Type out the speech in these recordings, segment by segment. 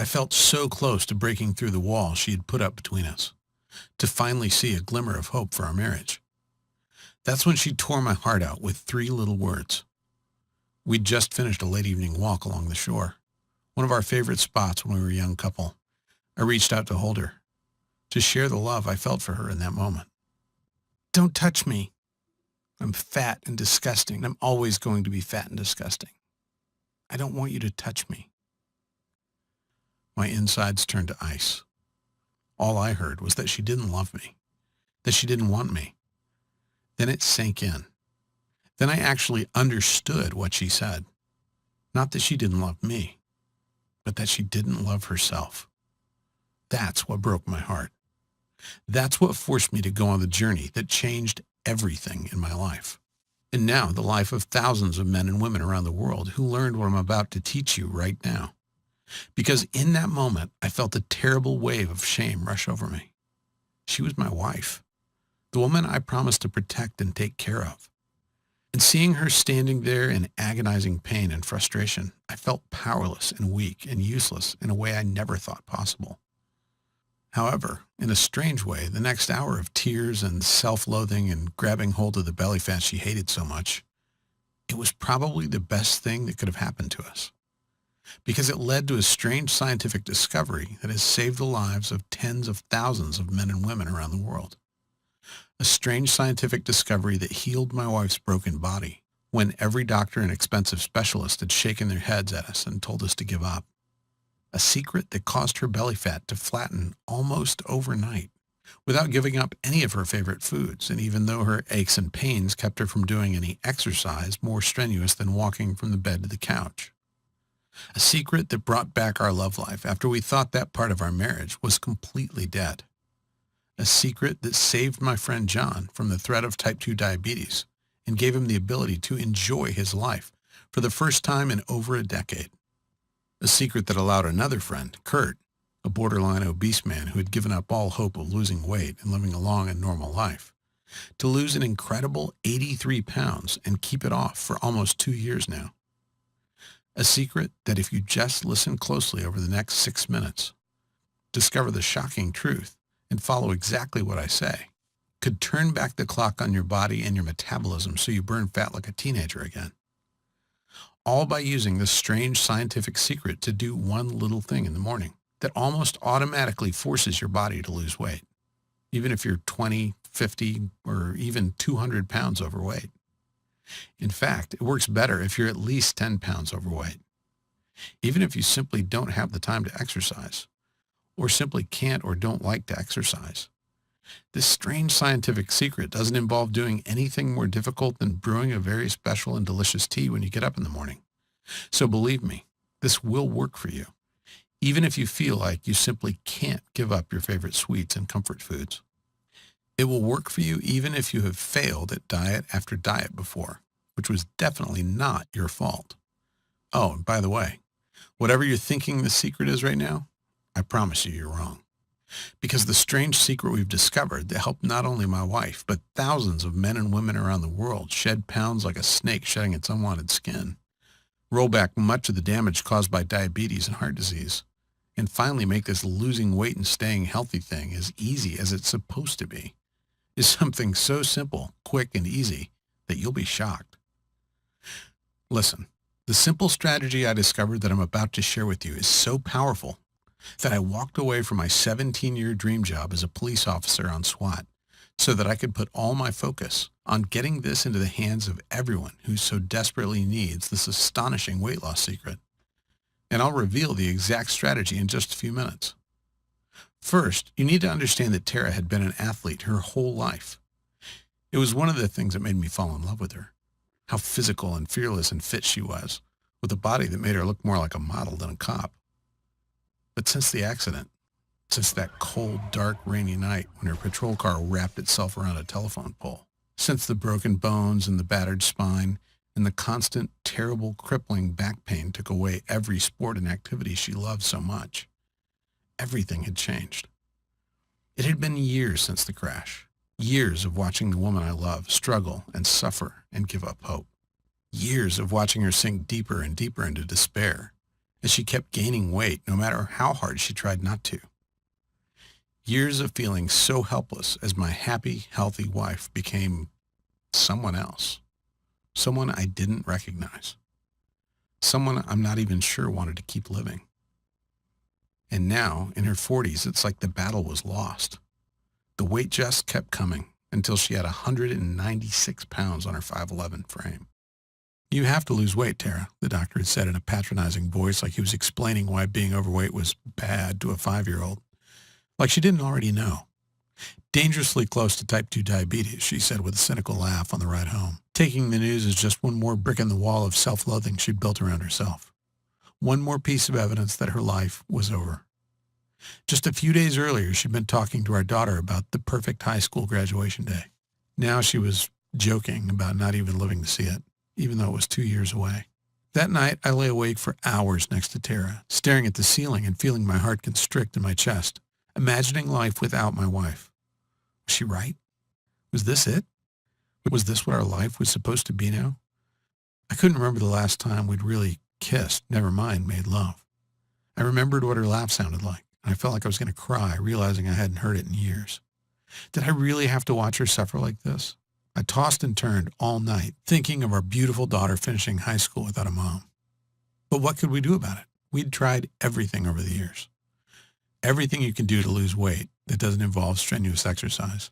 I felt so close to breaking through the wall she had put up between us, to finally see a glimmer of hope for our marriage. That's when she tore my heart out with 3 little words. We'd just finished a late evening walk along the shore, one of our favorite spots when we were a young couple. I reached out to hold her, to share the love I felt for her in that moment. "Don't touch me. I'm fat and disgusting, and I'm always going to be fat and disgusting. I don't want you to touch me." My insides turned to ice. All I heard was that she didn't love me, that she didn't want me. Then it sank in. Then I actually understood what she said. Not that she didn't love me, but that she didn't love herself. That's what broke my heart. That's what forced me to go on the journey that changed everything in my life. And now the life of thousands of men and women around the world who learned what I'm about to teach you right now. Because in that moment, I felt a terrible wave of shame rush over me. She was my wife, the woman I promised to protect and take care of. And seeing her standing there in agonizing pain and frustration, I felt powerless and weak and useless in a way I never thought possible. However, in a strange way, the next hour of tears and self-loathing and grabbing hold of the belly fat she hated so much, it was probably the best thing that could have happened to us. Because it led to a strange scientific discovery that has saved the lives of tens of thousands of men and women around the world. A strange scientific discovery that healed my wife's broken body when every doctor and expensive specialist had shaken their heads at us and told us to give up. A secret that caused her belly fat to flatten almost overnight without giving up any of her favorite foods, and even though her aches and pains kept her from doing any exercise more strenuous than walking from the bed to the couch. A secret that brought back our love life after we thought that part of our marriage was completely dead. A secret that saved my friend John from the threat of type 2 diabetes and gave him the ability to enjoy his life for the first time in over a decade. A secret that allowed another friend, Kurt, a borderline obese man who had given up all hope of losing weight and living a long and normal life, to lose an incredible 83 pounds and keep it off for almost 2 years now. A secret that if you just listen closely over the next 6 minutes, discover the shocking truth, and follow exactly what I say, could turn back the clock on your body and your metabolism so you burn fat like a teenager again. All by using this strange scientific secret to do one little thing in the morning that almost automatically forces your body to lose weight, even if you're 20, 50, or even 200 pounds overweight. In fact, it works better if you're at least 10 pounds overweight, even if you simply don't have the time to exercise, or simply can't or don't like to exercise. This strange scientific secret doesn't involve doing anything more difficult than brewing a very special and delicious tea when you get up in the morning. So believe me, this will work for you, even if you feel like you simply can't give up your favorite sweets and comfort foods. It will work for you even if you have failed at diet after diet before, which was definitely not your fault. Oh, and by the way, whatever you're thinking the secret is right now, I promise you're wrong. Because the strange secret we've discovered that helped not only my wife, but thousands of men and women around the world shed pounds like a snake shedding its unwanted skin, roll back much of the damage caused by diabetes and heart disease, and finally make this losing weight and staying healthy thing as easy as it's supposed to be, is something so simple, quick, and easy that you'll be shocked. Listen, the simple strategy I discovered that I'm about to share with you is so powerful that I walked away from my 17-year dream job as a police officer on SWAT so that I could put all my focus on getting this into the hands of everyone who so desperately needs this astonishing weight loss secret. And I'll reveal the exact strategy in just a few minutes. First, you need to understand that Tara had been an athlete her whole life. It was one of the things that made me fall in love with her. How physical and fearless and fit she was, with a body that made her look more like a model than a cop. But since the accident, since that cold, dark, rainy night when her patrol car wrapped itself around a telephone pole, since the broken bones and the battered spine and the constant, terrible, crippling back pain took away every sport and activity she loved so much, everything had changed. It had been years since the crash, years of watching the woman I love struggle and suffer and give up hope, years of watching her sink deeper and deeper into despair, as she kept gaining weight no matter how hard she tried not to. Years of feeling so helpless as my happy, healthy wife became someone else, someone I didn't recognize, someone I'm not even sure wanted to keep living. And now, in her 40s, it's like the battle was lost. The weight just kept coming until she had 196 pounds on her 5'11" frame. "You have to lose weight, Tara," the doctor had said in a patronizing voice, like he was explaining why being overweight was bad to a 5-year-old. Like she didn't already know. "Dangerously close to type 2 diabetes," she said with a cynical laugh on the ride home, taking the news as just one more brick in the wall of self-loathing she'd built around herself. One more piece of evidence that her life was over. Just a few days earlier, she'd been talking to our daughter about the perfect high school graduation day. Now she was joking about not even living to see it, even though it was 2 years away. That night, I lay awake for hours next to Tara, staring at the ceiling and feeling my heart constrict in my chest, imagining life without my wife. Was she right? Was this it? Was this what our life was supposed to be now? I couldn't remember the last time we'd really kissed, never mind made love. I remembered what her laugh sounded like, and I felt like I was going to cry, realizing I hadn't heard it in years. Did I really have to watch her suffer like this? I tossed and turned all night, thinking of our beautiful daughter finishing high school without a mom. But what could we do about it? We'd tried everything over the years. Everything you can do to lose weight that doesn't involve strenuous exercise.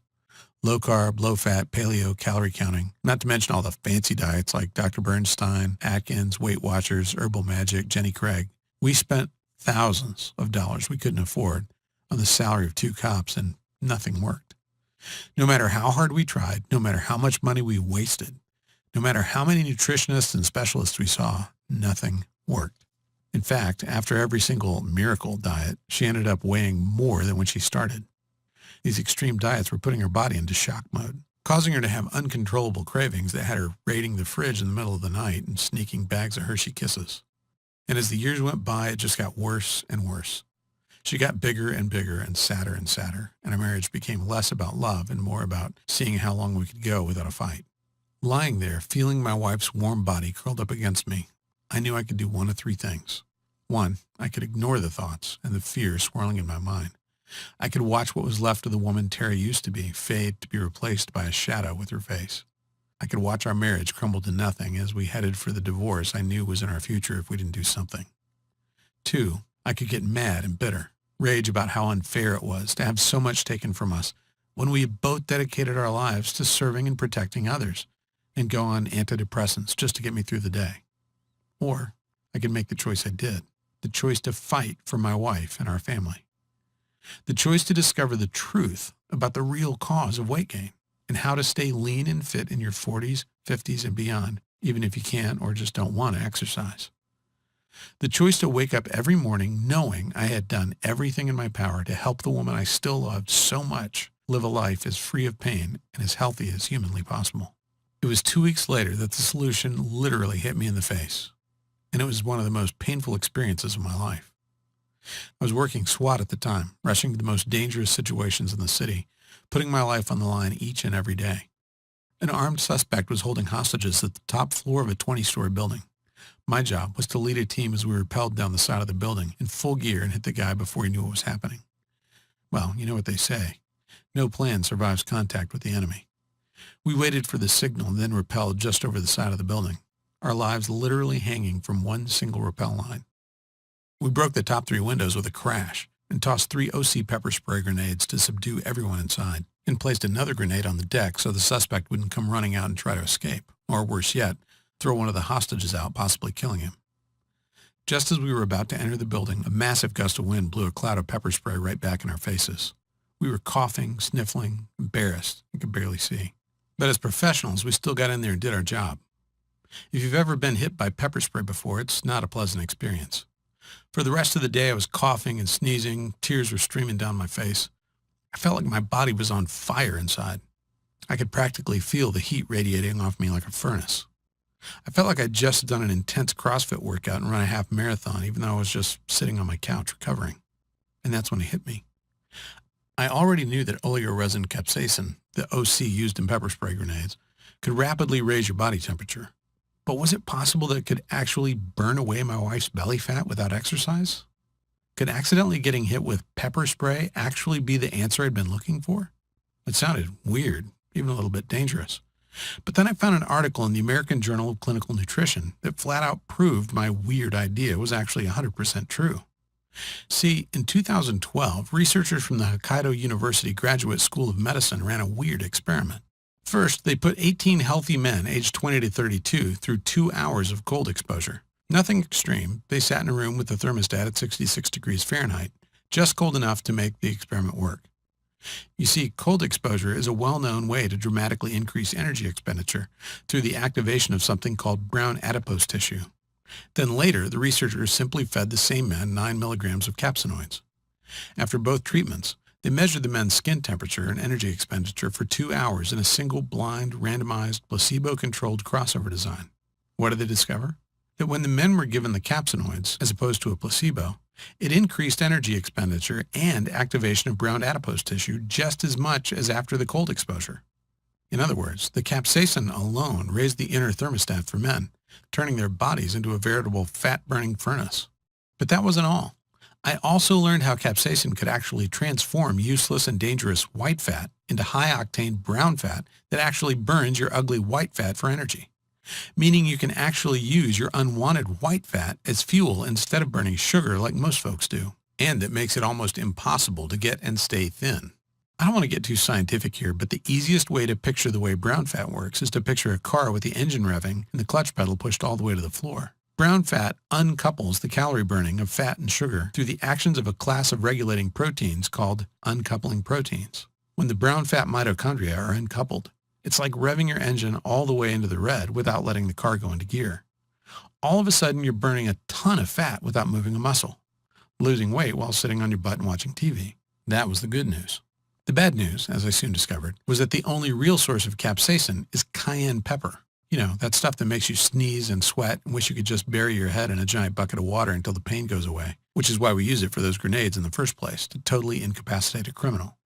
Low carb, low fat, paleo, calorie counting, not to mention all the fancy diets like Dr. Bernstein, Atkins, Weight Watchers, Herbal Magic, Jenny Craig. We spent thousands of dollars we couldn't afford on the salary of 2 cops, and nothing worked. No matter how hard we tried, no matter how much money we wasted, no matter how many nutritionists and specialists we saw, nothing worked. In fact, after every single miracle diet, she ended up weighing more than when she started. These extreme diets were putting her body into shock mode, causing her to have uncontrollable cravings that had her raiding the fridge in the middle of the night and sneaking bags of Hershey Kisses. And as the years went by, it just got worse and worse. She got bigger and bigger and sadder, and our marriage became less about love and more about seeing how long we could go without a fight. Lying there, feeling my wife's warm body curled up against me, I knew I could do one of 3 things. 1, I could ignore the thoughts and the fear swirling in my mind. I could watch what was left of the woman Terry used to be fade to be replaced by a shadow with her face. I could watch our marriage crumble to nothing as we headed for the divorce I knew was in our future if we didn't do something. 2, I could get mad and bitter, rage about how unfair it was to have so much taken from us when we had both dedicated our lives to serving and protecting others, and go on antidepressants just to get me through the day. Or I could make the choice I did, the choice to fight for my wife and our family. The choice to discover the truth about the real cause of weight gain and how to stay lean and fit in your 40s, 50s, and beyond, even if you can't or just don't want to exercise. The choice to wake up every morning knowing I had done everything in my power to help the woman I still loved so much live a life as free of pain and as healthy as humanly possible. It was 2 weeks later that the solution literally hit me in the face, and it was one of the most painful experiences of my life. I was working SWAT at the time, rushing to the most dangerous situations in the city, putting my life on the line each and every day. An armed suspect was holding hostages at the top floor of a 20-story building. My job was to lead a team as we rappelled down the side of the building in full gear and hit the guy before he knew what was happening. Well, you know what they say. No plan survives contact with the enemy. We waited for the signal and then rappelled just over the side of the building, our lives literally hanging from one single rappel line. We broke the top 3 windows with a crash and tossed 3 OC pepper spray grenades to subdue everyone inside, and placed another grenade on the deck so the suspect wouldn't come running out and try to escape, or worse yet, throw one of the hostages out, possibly killing him. Just as we were about to enter the building, a massive gust of wind blew a cloud of pepper spray right back in our faces. We were coughing, sniffling, embarrassed, and could barely see. But as professionals, we still got in there and did our job. If you've ever been hit by pepper spray before, it's not a pleasant experience. For the rest of the day, I was coughing and sneezing. Tears were streaming down my face. I felt like my body was on fire inside. I could practically feel the heat radiating off me like a furnace. I felt like I'd just done an intense CrossFit workout and run a half marathon, even though I was just sitting on my couch recovering. And that's when it hit me. I already knew that oleoresin capsaicin, the OC used in pepper spray grenades, could rapidly raise your body temperature. But was it possible that it could actually burn away my wife's belly fat without exercise? Could accidentally getting hit with pepper spray actually be the answer I'd been looking for? It sounded weird, even a little bit dangerous. But then I found an article in the American Journal of Clinical Nutrition that flat out proved my weird idea was actually 100% true. See, in 2012, researchers from the Hokkaido University Graduate School of Medicine ran a weird experiment. First, they put 18 healthy men aged 20 to 32 through 2 hours of cold exposure. Nothing extreme. They sat in a room with the thermostat at 66 degrees Fahrenheit, just cold enough to make the experiment work. You see, cold exposure is a well-known way to dramatically increase energy expenditure through the activation of something called brown adipose tissue. Then later, the researchers simply fed the same men 9 milligrams of capsaicinoids. After both treatments, they measured the men's skin temperature and energy expenditure for 2 hours in a single blind, randomized, placebo-controlled crossover design. What did they discover? That when the men were given the capsaicinoids, as opposed to a placebo, it increased energy expenditure and activation of brown adipose tissue just as much as after the cold exposure. In other words, the capsaicin alone raised the inner thermostat for men, turning their bodies into a veritable fat-burning furnace. But that wasn't all. I also learned how capsaicin could actually transform useless and dangerous white fat into high-octane brown fat that actually burns your ugly white fat for energy, meaning you can actually use your unwanted white fat as fuel instead of burning sugar like most folks do, and it makes it almost impossible to get and stay thin. I don't want to get too scientific here, but the easiest way to picture the way brown fat works is to picture a car with the engine revving and the clutch pedal pushed all the way to the floor. Brown fat uncouples the calorie burning of fat and sugar through the actions of a class of regulating proteins called uncoupling proteins. When the brown fat mitochondria are uncoupled, it's like revving your engine all the way into the red without letting the car go into gear. All of a sudden, you're burning a ton of fat without moving a muscle, losing weight while sitting on your butt and watching TV. That was the good news. The bad news, as I soon discovered, was that the only real source of capsaicin is cayenne pepper. You know, that stuff that makes you sneeze and sweat and wish you could just bury your head in a giant bucket of water until the pain goes away, which is why we use it for those grenades in the first place, to totally incapacitate a criminal.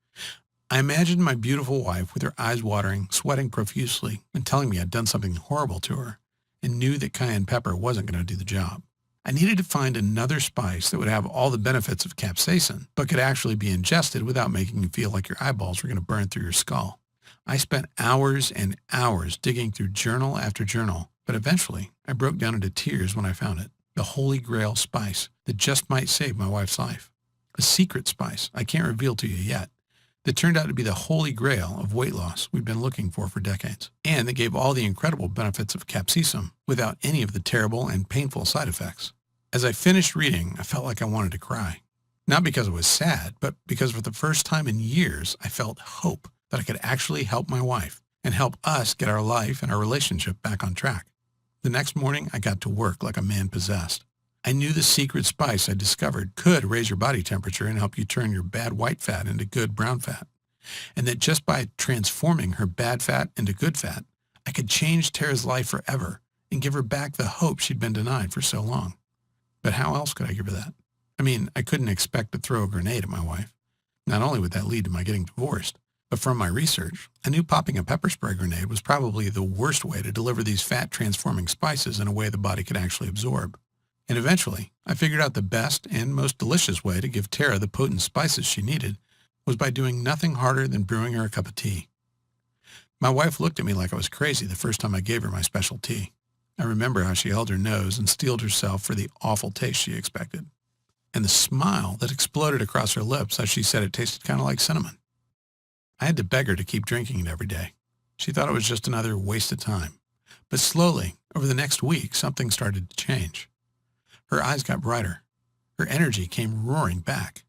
I imagined my beautiful wife with her eyes watering, sweating profusely, and telling me I'd done something horrible to her, and knew that cayenne pepper wasn't going to do the job. I needed to find another spice that would have all the benefits of capsaicin, but could actually be ingested without making you feel like your eyeballs were going to burn through your skull. I spent hours and hours digging through journal after journal, but eventually I broke down into tears when I found it. The holy grail spice that just might save my wife's life. A secret spice I can't reveal to you yet, that turned out to be the holy grail of weight loss we've been looking for decades, and that gave all the incredible benefits of capsaicin without any of the terrible and painful side effects. As I finished reading, I felt like I wanted to cry. Not because it was sad, but because for the first time in years, I felt hope that I could actually help my wife and help us get our life and our relationship back on track. The next morning, I got to work like a man possessed. I knew the secret spice I discovered could raise your body temperature and help you turn your bad white fat into good brown fat. And that just by transforming her bad fat into good fat, I could change Tara's life forever and give her back the hope she'd been denied for so long. But how else could I give her that? I mean, I couldn't expect to throw a grenade at my wife. Not only would that lead to my getting divorced, but from my research, I knew popping a pepper spray grenade was probably the worst way to deliver these fat-transforming spices in a way the body could actually absorb. And eventually, I figured out the best and most delicious way to give Tara the potent spices she needed was by doing nothing harder than brewing her a cup of tea. My wife looked at me like I was crazy the first time I gave her my special tea. I remember how she held her nose and steeled herself for the awful taste she expected, and the smile that exploded across her lips as she said it tasted kind of like cinnamon. I had to beg her to keep drinking it every day. She thought it was just another waste of time. But slowly, over the next week, something started to change. Her eyes got brighter. Her energy came roaring back.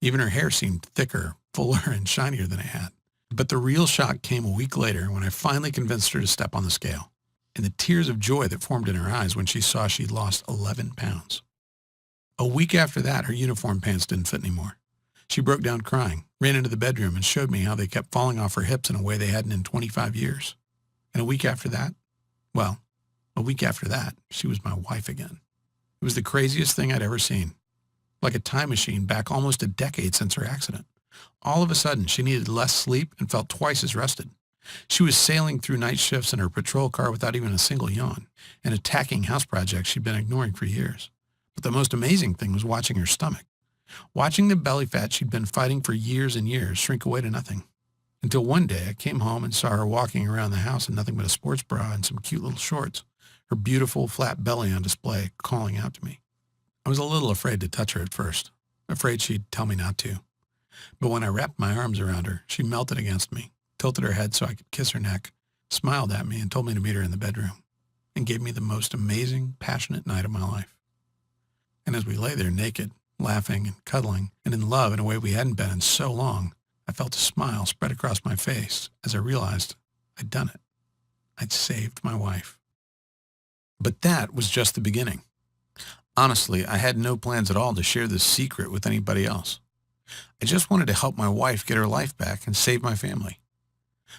Even her hair seemed thicker, fuller, and shinier than it had. But the real shock came a week later when I finally convinced her to step on the scale, and the tears of joy that formed in her eyes when she saw she'd lost 11 pounds. A week after that, her uniform pants didn't fit anymore. She broke down crying, ran into the bedroom, and showed me how they kept falling off her hips in a way they hadn't in 25 years. And a week after that, she was my wife again. It was the craziest thing I'd ever seen. Like a time machine back almost a decade since her accident. All of a sudden, she needed less sleep and felt twice as rested. She was sailing through night shifts in her patrol car without even a single yawn, and attacking house projects she'd been ignoring for years. But the most amazing thing was watching her stomach. Watching the belly fat she'd been fighting for years and years shrink away to nothing. Until one day I came home and saw her walking around the house in nothing but a sports bra and some cute little shorts, her beautiful flat belly on display, calling out to me. I was a little afraid to touch her at first, afraid she'd tell me not to. But when I wrapped my arms around her, she melted against me, tilted her head so I could kiss her neck, smiled at me and told me to meet her in the bedroom, and gave me the most amazing, passionate night of my life. And as we lay there naked, laughing and cuddling, and in love in a way we hadn't been in so long, I felt a smile spread across my face as I realized I'd done it. I'd saved my wife. But that was just the beginning. Honestly, I had no plans at all to share this secret with anybody else. I just wanted to help my wife get her life back and save my family.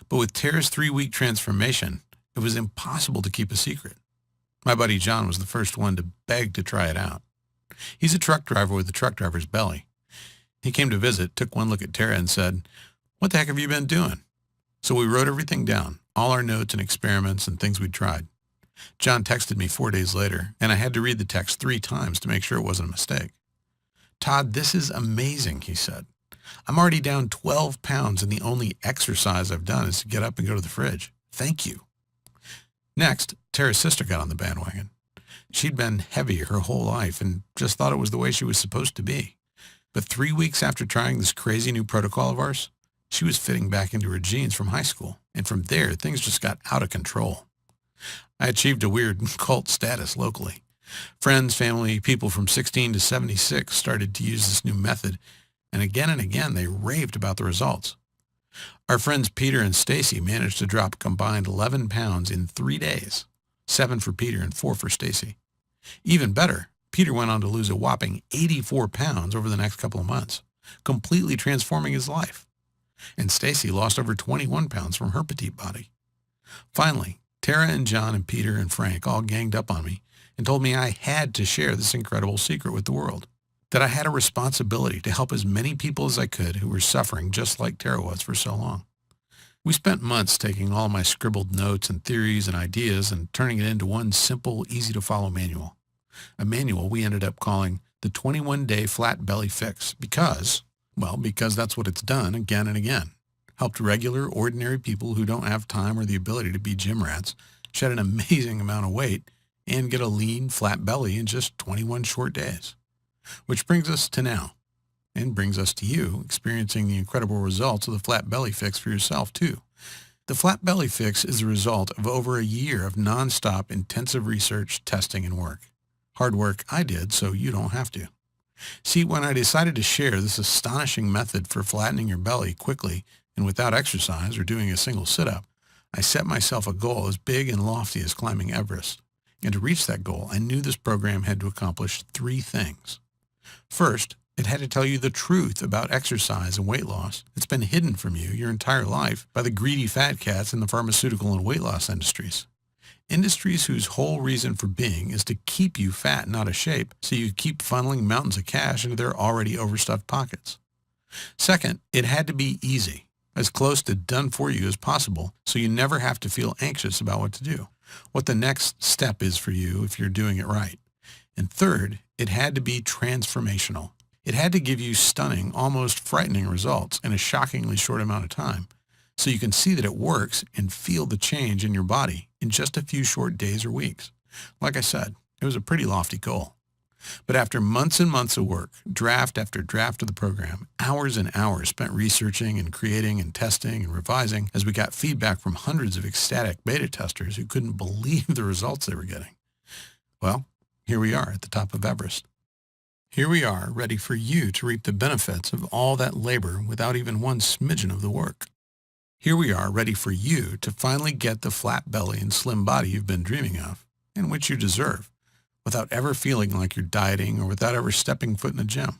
But with Tara's 3-week transformation, it was impossible to keep a secret. My buddy John was the first one to beg to try it out. He's a truck driver with a truck driver's belly. He came to visit, took one look at Tara and said, "What the heck have you been doing?" So we wrote everything down, all our notes and experiments and things we'd tried. John texted me 4 days later, and I had to read the text 3 times to make sure it wasn't a mistake. "Todd, this is amazing," he said. "I'm already down 12 pounds, and the only exercise I've done is to get up and go to the fridge. Thank you." Next, Tara's sister got on the bandwagon. She'd been heavy her whole life and just thought it was the way she was supposed to be. But 3 weeks after trying this crazy new protocol of ours, she was fitting back into her jeans from high school, and from there, things just got out of control. I achieved a weird cult status locally. Friends, family, people from 16 to 76 started to use this new method, and again they raved about the results. Our friends Peter and Stacy managed to drop a combined 11 pounds in 3 days, 7 for Peter and 4 for Stacy. Even better, Peter went on to lose a whopping 84 pounds over the next couple of months, completely transforming his life. And Stacy lost over 21 pounds from her petite body. Finally, Tara and John and Peter and Frank all ganged up on me and told me I had to share this incredible secret with the world, that I had a responsibility to help as many people as I could who were suffering just like Tara was for so long. We spent months taking all my scribbled notes and theories and ideas and turning it into one simple, easy-to-follow manual. A manual we ended up calling the 21-Day Flat Belly Fix because that's what it's done again and again. Helped regular, ordinary people who don't have time or the ability to be gym rats shed an amazing amount of weight and get a lean, flat belly in just 21 short days. Which brings us to now, and brings us to you experiencing the incredible results of the Flat Belly Fix for yourself, too. The Flat Belly Fix is the result of over a year of nonstop intensive research, testing, and work. Hard work I did, so you don't have to. See, when I decided to share this astonishing method for flattening your belly quickly and without exercise or doing a single sit-up, I set myself a goal as big and lofty as climbing Everest. And to reach that goal, I knew this program had to accomplish 3 things. First, it had to tell you the truth about exercise and weight loss that's been hidden from you your entire life by the greedy fat cats in the pharmaceutical and weight loss industries. Industries whose whole reason for being is to keep you fat and out of shape so you keep funneling mountains of cash into their already overstuffed pockets. Second, it had to be easy, as close to done for you as possible, so you never have to feel anxious about what to do, what the next step is for you if you're doing it right. And third, it had to be transformational. It had to give you stunning, almost frightening results in a shockingly short amount of time, so you can see that it works and feel the change in your body in just a few short days or weeks. Like I said, it was a pretty lofty goal. But after months and months of work, draft after draft of the program, hours and hours spent researching and creating and testing and revising as we got feedback from hundreds of ecstatic beta testers who couldn't believe the results they were getting. Well, here we are at the top of Everest. Here we are, ready for you to reap the benefits of all that labor without even one smidgen of the work. Here we are, ready for you to finally get the flat belly and slim body you've been dreaming of, and which you deserve, without ever feeling like you're dieting or without ever stepping foot in the gym.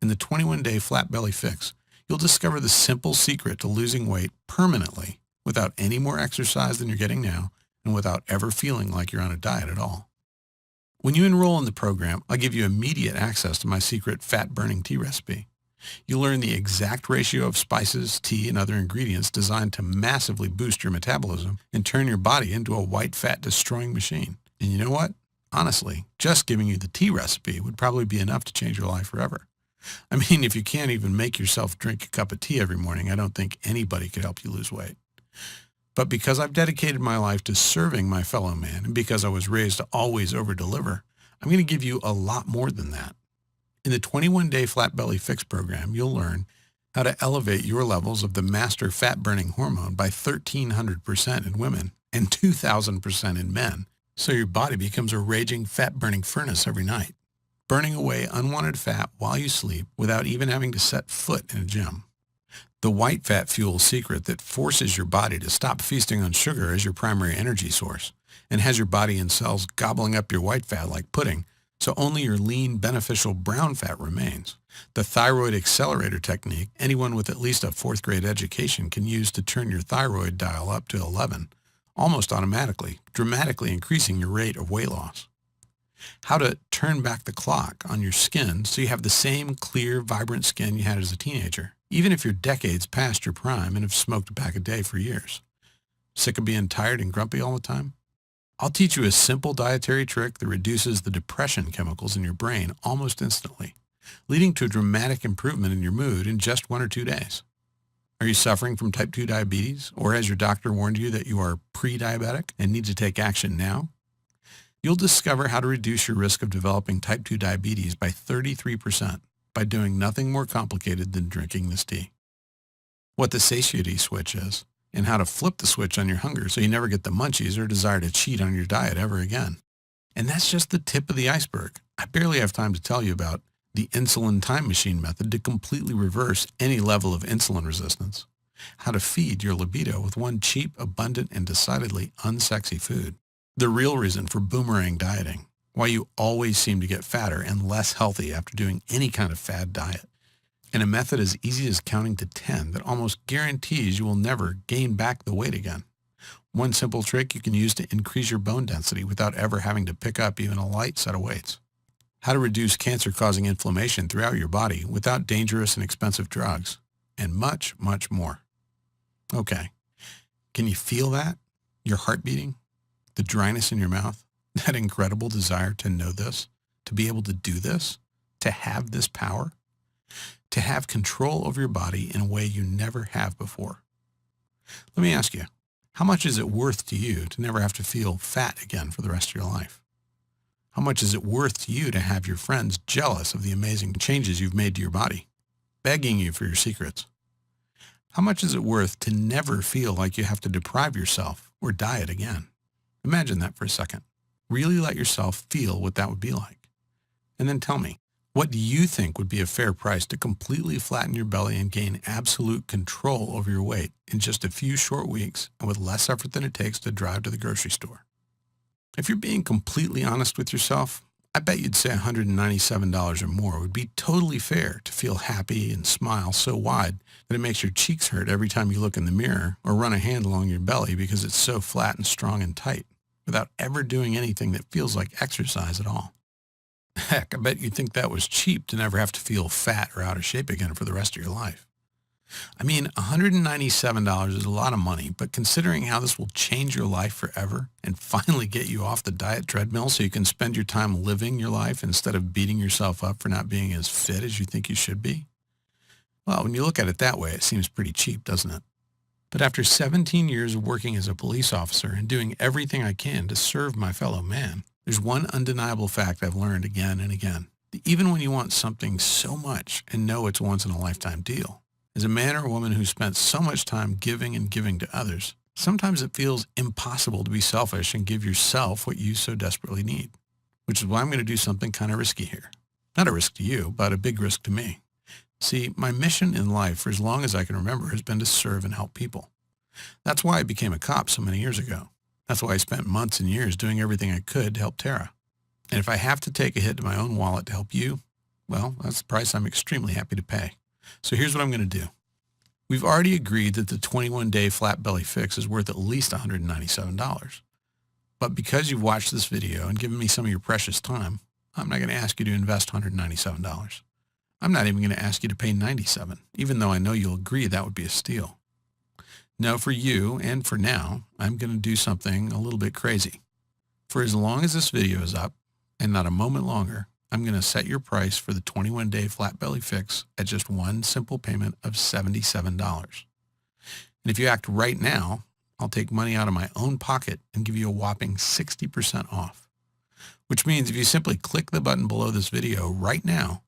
In the 21-Day Flat Belly Fix, you'll discover the simple secret to losing weight permanently without any more exercise than you're getting now and without ever feeling like you're on a diet at all. When you enroll in the program, I'll give you immediate access to my secret fat-burning tea recipe. You'll learn the exact ratio of spices, tea, and other ingredients designed to massively boost your metabolism and turn your body into a white fat destroying machine. And you know what? Honestly, just giving you the tea recipe would probably be enough to change your life forever. I mean, if you can't even make yourself drink a cup of tea every morning, I don't think anybody could help you lose weight. But because I've dedicated my life to serving my fellow man, and because I was raised to always over-deliver, I'm going to give you a lot more than that. In the 21-day Flat Belly Fix program, you'll learn how to elevate your levels of the master fat-burning hormone by 1,300% in women and 2,000% in men, so your body becomes a raging fat-burning furnace every night, burning away unwanted fat while you sleep without even having to set foot in a gym. The white fat fuel secret that forces your body to stop feasting on sugar as your primary energy source and has your body and cells gobbling up your white fat like pudding, so only your lean, beneficial brown fat remains. The thyroid accelerator technique anyone with at least a fourth grade education can use to turn your thyroid dial up to 11, almost automatically, dramatically increasing your rate of weight loss. How to turn back the clock on your skin so you have the same clear, vibrant skin you had as a teenager, even if you're decades past your prime and have smoked a pack a day for years. Sick of being tired and grumpy all the time? I'll teach you a simple dietary trick that reduces the depression chemicals in your brain almost instantly, leading to a dramatic improvement in your mood in just 1 or 2 days. Are you suffering from type 2 diabetes, or has your doctor warned you that you are pre-diabetic and need to take action now? You'll discover how to reduce your risk of developing type 2 diabetes by 33% by doing nothing more complicated than drinking this tea. What the satiety switch is, and how to flip the switch on your hunger so you never get the munchies or desire to cheat on your diet ever again. And that's just the tip of the iceberg. I barely have time to tell you about the insulin time machine method to completely reverse any level of insulin resistance, how to feed your libido with one cheap, abundant, and decidedly unsexy food, the real reason for boomerang dieting, why you always seem to get fatter and less healthy after doing any kind of fad diet, and a method as easy as counting to 10 that almost guarantees you will never gain back the weight again. One simple trick you can use to increase your bone density without ever having to pick up even a light set of weights. How to reduce cancer-causing inflammation throughout your body without dangerous and expensive drugs, and much, much more. Okay, can you feel that? Your heart beating? The dryness in your mouth? That incredible desire to know this? To be able to do this? To have this power? To have control over your body in a way you never have before. Let me ask you, how much is it worth to you to never have to feel fat again for the rest of your life? How much is it worth to you to have your friends jealous of the amazing changes you've made to your body, begging you for your secrets? How much is it worth to never feel like you have to deprive yourself or diet again? Imagine that for a second. Really let yourself feel what that would be like. And then tell me, what do you think would be a fair price to completely flatten your belly and gain absolute control over your weight in just a few short weeks and with less effort than it takes to drive to the grocery store? If you're being completely honest with yourself, I bet you'd say $197 or more would be totally fair to feel happy and smile so wide that it makes your cheeks hurt every time you look in the mirror or run a hand along your belly because it's so flat and strong and tight, without ever doing anything that feels like exercise at all. Heck, I bet you'd think that was cheap to never have to feel fat or out of shape again for the rest of your life. I mean, $197 is a lot of money, but considering how this will change your life forever and finally get you off the diet treadmill so you can spend your time living your life instead of beating yourself up for not being as fit as you think you should be, well, when you look at it that way, it seems pretty cheap, doesn't it? But after 17 years of working as a police officer and doing everything I can to serve my fellow man, there's one undeniable fact I've learned again and again, that even when you want something so much and know it's a once-in-a-lifetime deal, as a man or a woman who spent so much time giving and giving to others, sometimes it feels impossible to be selfish and give yourself what you so desperately need, which is why I'm going to do something kind of risky here. Not a risk to you, but a big risk to me. See, my mission in life for as long as I can remember has been to serve and help people. That's why I became a cop so many years ago. That's why I spent months and years doing everything I could to help Tara. And if I have to take a hit to my own wallet to help you, well, that's the price I'm extremely happy to pay. So here's what I'm going to do. We've already agreed that the 21-day flat belly fix is worth at least $197. But because you've watched this video and given me some of your precious time, I'm not going to ask you to invest $197. I'm not even going to ask you to pay $97, even though I know you'll agree that would be a steal. No, for you and for now, I'm going to do something a little bit crazy. For as long as this video is up, and not a moment longer, I'm going to set your price for the 21-day flat belly fix at just one simple payment of $77. And if you act right now, I'll take money out of my own pocket and give you a whopping 60% off. Which means if you simply click the button below this video right now,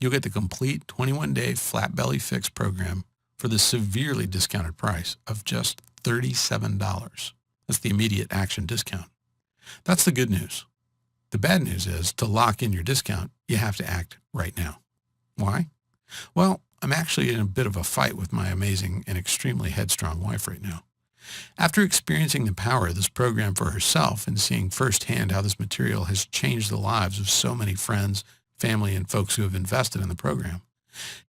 you'll get the complete 21-day flat belly fix program for the severely discounted price of just $37. That's the immediate action discount. That's the good news. The bad news is, to lock in your discount, you have to act right now. Why? Well, I'm actually in a bit of a fight with my amazing and extremely headstrong wife right now. After experiencing the power of this program for herself and seeing firsthand how this material has changed the lives of so many friends, family, and folks who have invested in the program,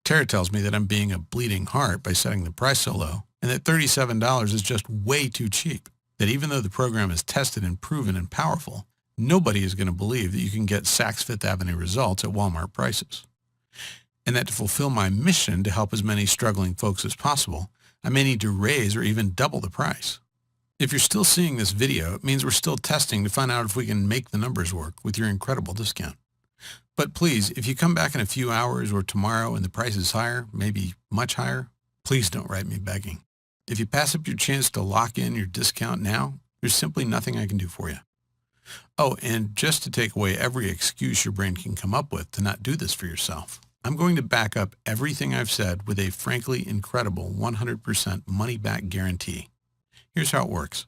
Tara tells me that I'm being a bleeding heart by setting the price so low, and that $37 is just way too cheap. That even though the program is tested and proven and powerful, nobody is going to believe that you can get Saks Fifth Avenue results at Walmart prices. And that to fulfill my mission to help as many struggling folks as possible, I may need to raise or even double the price. If you're still seeing this video, it means we're still testing to find out if we can make the numbers work with your incredible discount. But please, if you come back in a few hours or tomorrow and the price is higher, maybe much higher, please don't write me begging. If you pass up your chance to lock in your discount now, there's simply nothing I can do for you. Oh, and just to take away every excuse your brain can come up with to not do this for yourself, I'm going to back up everything I've said with a frankly incredible 100% money-back guarantee. Here's how it works.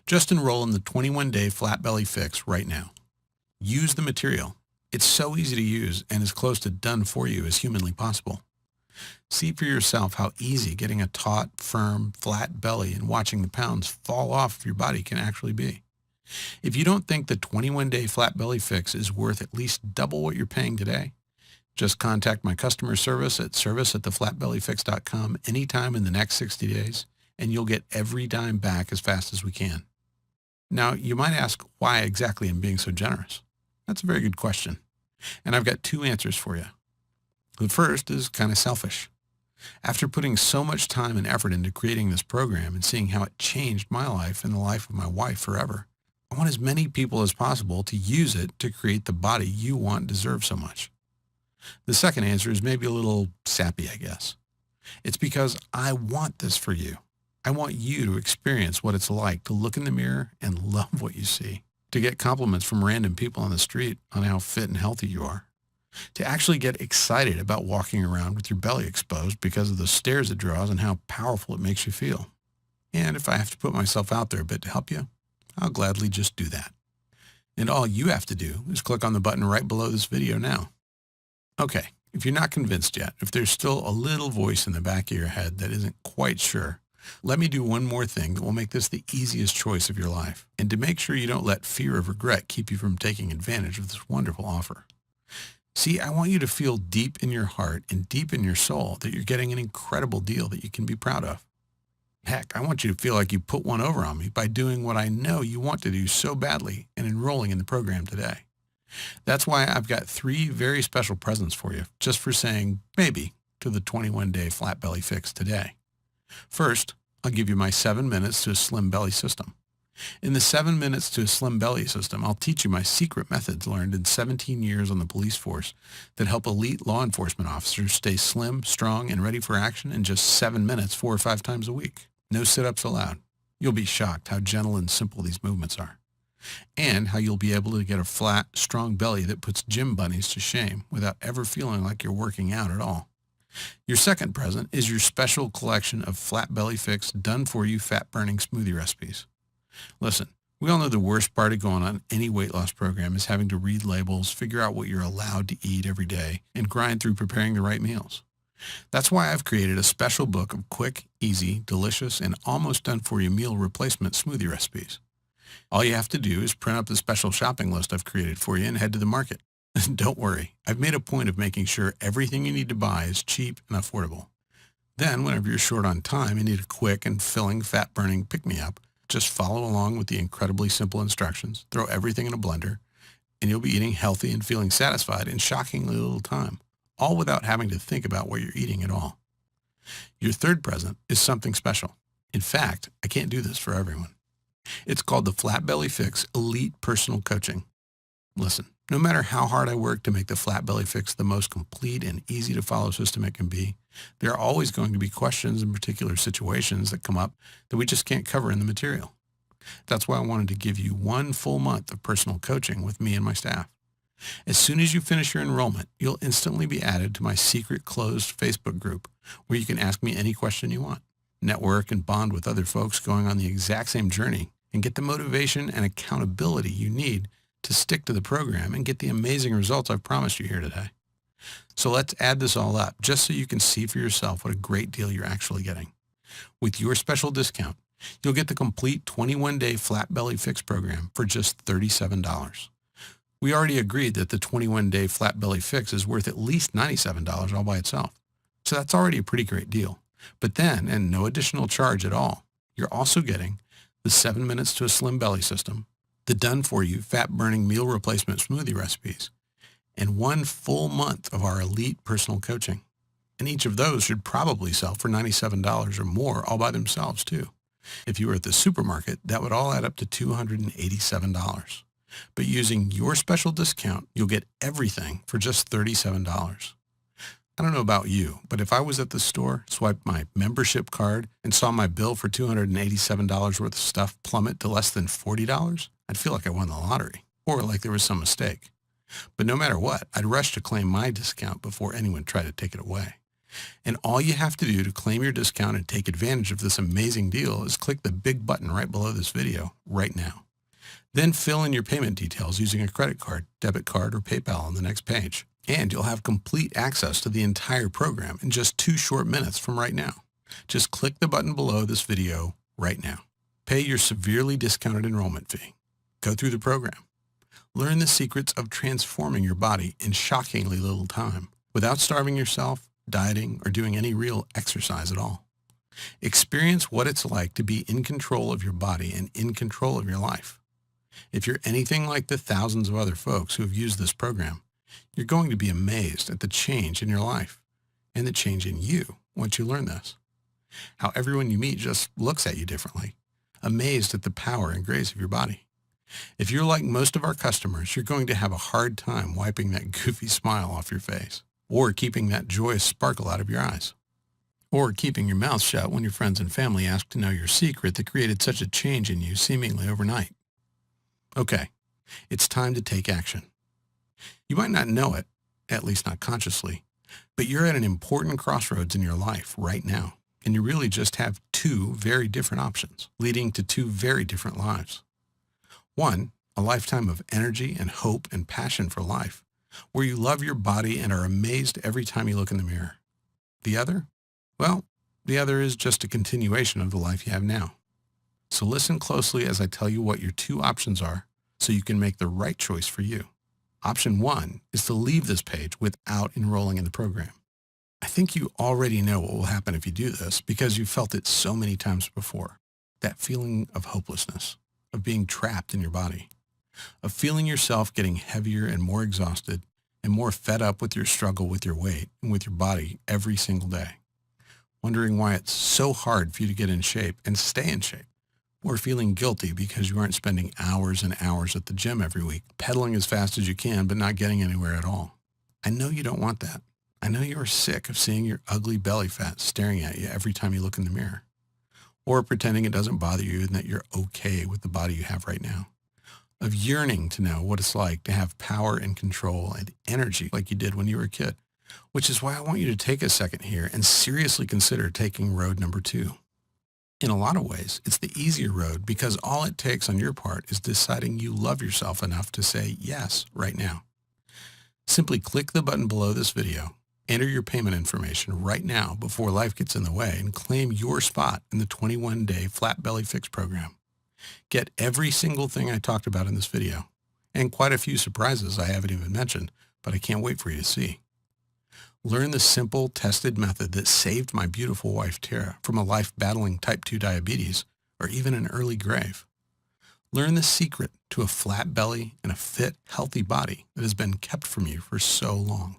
Just enroll in the 21-day flat belly fix right now. Use the material. It's so easy to use and as close to done for you as humanly possible. See for yourself how easy getting a taut, firm, flat belly and watching the pounds fall off of your body can actually be. If you don't think the 21-day flat belly fix is worth at least double what you're paying today, just contact my customer service at service@theflatbellyfix.com anytime in the next 60 days, and you'll get every dime back as fast as we can. Now, you might ask why exactly I'm being so generous. That's a very good question, and I've got two answers for you. The first is kind of selfish. After putting so much time and effort into creating this program and seeing how it changed my life and the life of my wife forever, I want as many people as possible to use it to create the body you want and deserve so much. The second answer is maybe a little sappy, I guess. It's because I want this for you. I want you to experience what it's like to look in the mirror and love what you see, to get compliments from random people on the street on how fit and healthy you are, to actually get excited about walking around with your belly exposed because of the stares it draws and how powerful it makes you feel. And if I have to put myself out there a bit to help you, I'll gladly just do that. And all you have to do is click on the button right below this video now. Okay, if you're not convinced yet, if there's still a little voice in the back of your head that isn't quite sure, let me do one more thing that will make this the easiest choice of your life, and to make sure you don't let fear of regret keep you from taking advantage of this wonderful offer. See, I want you to feel deep in your heart and deep in your soul that you're getting an incredible deal that you can be proud of. Heck, I want you to feel like you put one over on me by doing what I know you want to do so badly and enrolling in the program today. That's why I've got 3 very special presents for you, just for saying maybe to the 21-day flat belly fix today. First, I'll give you my 7 minutes to a slim belly system. In the 7 minutes to a slim belly system, I'll teach you my secret methods learned in 17 years on the police force that help elite law enforcement officers stay slim, strong, and ready for action in just 7 minutes 4 or 5 times a week. No sit-ups allowed. You'll be shocked how gentle and simple these movements are, and how you'll be able to get a flat, strong belly that puts gym bunnies to shame without ever feeling like you're working out at all. Your second present is your special collection of flat belly fix, done-for-you fat-burning smoothie recipes. Listen, we all know the worst part of going on any weight loss program is having to read labels, figure out what you're allowed to eat every day, and grind through preparing the right meals. That's why I've created a special book of quick, easy, delicious, and almost done-for-you meal replacement smoothie recipes. All you have to do is print up the special shopping list I've created for you and head to the market. Don't worry, I've made a point of making sure everything you need to buy is cheap and affordable. Then, whenever you're short on time and need a quick and filling fat-burning pick-me-up, just follow along with the incredibly simple instructions, throw everything in a blender, and you'll be eating healthy and feeling satisfied in shockingly little time, all without having to think about what you're eating at all. Your third present is something special. In fact, I can't do this for everyone. It's called the Flat Belly Fix Elite Personal Coaching. Listen, no matter how hard I work to make the Flat Belly Fix the most complete and easy to follow system it can be, there are always going to be questions in particular situations that come up that we just can't cover in the material. That's why I wanted to give you 1 full month of personal coaching with me and my staff. As soon as you finish your enrollment, you'll instantly be added to my secret closed Facebook group where you can ask me any question you want, network and bond with other folks going on the exact same journey, and get the motivation and accountability you need to stick to the program and get the amazing results I've promised you here today. So let's add this all up just so you can see for yourself what a great deal you're actually getting. With your special discount, you'll get the complete 21-day Flat Belly Fix program for just $37. We already agreed that the 21-day Flat Belly Fix is worth at least $97 all by itself. So that's already a pretty great deal. But then, and no additional charge at all, you're also getting the 7 Minutes to a Slim Belly system, the done-for-you fat-burning meal replacement smoothie recipes, and 1 full month of our elite personal coaching. And each of those should probably sell for $97 or more all by themselves, too. If you were at the supermarket, that would all add up to $287. But using your special discount, you'll get everything for just $37. I don't know about you, but if I was at the store, swiped my membership card, and saw my bill for $287 worth of stuff plummet to less than $40, I'd feel like I won the lottery, or like there was some mistake. But no matter what, I'd rush to claim my discount before anyone tried to take it away. And all you have to do to claim your discount and take advantage of this amazing deal is click the big button right below this video right now. Then fill in your payment details using a credit card, debit card, or PayPal on the next page. And you'll have complete access to the entire program in just 2 short minutes from right now. Just click the button below this video right now. Pay your severely discounted enrollment fee. Go through the program. Learn the secrets of transforming your body in shockingly little time without starving yourself, dieting, or doing any real exercise at all. Experience what it's like to be in control of your body and in control of your life. If you're anything like the thousands of other folks who have used this program, you're going to be amazed at the change in your life and the change in you once you learn this. How everyone you meet just looks at you differently, amazed at the power and grace of your body. If you're like most of our customers, you're going to have a hard time wiping that goofy smile off your face, or keeping that joyous sparkle out of your eyes, or keeping your mouth shut when your friends and family ask to know your secret that created such a change in you seemingly overnight. Okay, it's time to take action. You might not know it, at least not consciously, but you're at an important crossroads in your life right now, and you really just have 2 very different options, leading to 2 very different lives. One, a lifetime of energy and hope and passion for life, where you love your body and are amazed every time you look in the mirror. The other? Well, the other is just a continuation of the life you have now. So listen closely as I tell you what your 2 options are so you can make the right choice for you. Option 1 is to leave this page without enrolling in the program. I think you already know what will happen if you do this because you've felt it so many times before. That feeling of hopelessness, of being trapped in your body, of feeling yourself getting heavier and more exhausted and more fed up with your struggle with your weight and with your body every single day. Wondering why it's so hard for you to get in shape and stay in shape. Or feeling guilty because you aren't spending hours and hours at the gym every week, pedaling as fast as you can but not getting anywhere at all. I know you don't want that. I know you are sick of seeing your ugly belly fat staring at you every time you look in the mirror. Or pretending it doesn't bother you and that you're okay with the body you have right now. Of yearning to know what it's like to have power and control and energy like you did when you were a kid. Which is why I want you to take a second here and seriously consider taking road number 2. In a lot of ways, it's the easier road because all it takes on your part is deciding you love yourself enough to say yes right now. Simply click the button below this video, enter your payment information right now before life gets in the way, and claim your spot in the 21-day Flat Belly Fix program. Get every single thing I talked about in this video, and quite a few surprises I haven't even mentioned, but I can't wait for you to see. Learn the simple, tested method that saved my beautiful wife, Tara, from a life battling type 2 diabetes or even an early grave. Learn the secret to a flat belly and a fit, healthy body that has been kept from you for so long.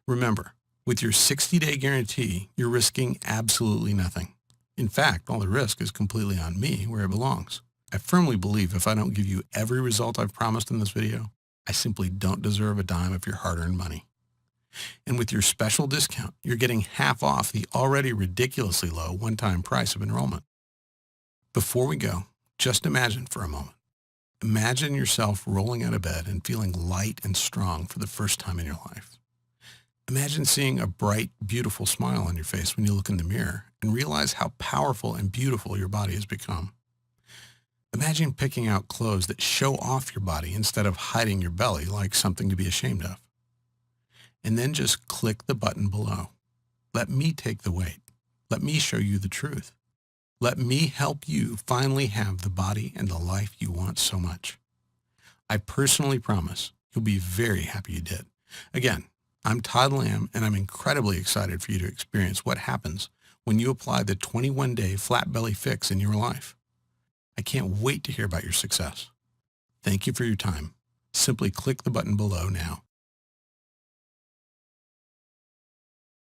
Remember, with your 60-day guarantee, you're risking absolutely nothing. In fact, all the risk is completely on me where it belongs. I firmly believe if I don't give you every result I've promised in this video, I simply don't deserve a dime of your hard-earned money. And with your special discount, you're getting half off the already ridiculously low one-time price of enrollment. Before we go, just imagine for a moment. Imagine yourself rolling out of bed and feeling light and strong for the first time in your life. Imagine seeing a bright, beautiful smile on your face when you look in the mirror and realize how powerful and beautiful your body has become. Imagine picking out clothes that show off your body instead of hiding your belly like something to be ashamed of. And then just click the button below. Let me take the weight. Let me show you the truth. Let me help you finally have the body and the life you want so much. I personally promise you'll be very happy you did. Again, I'm Todd Lamb, and I'm incredibly excited for you to experience what happens when you apply the 21-day flat belly fix in your life. I can't wait to hear about your success. Thank you for your time. Simply click the button below now.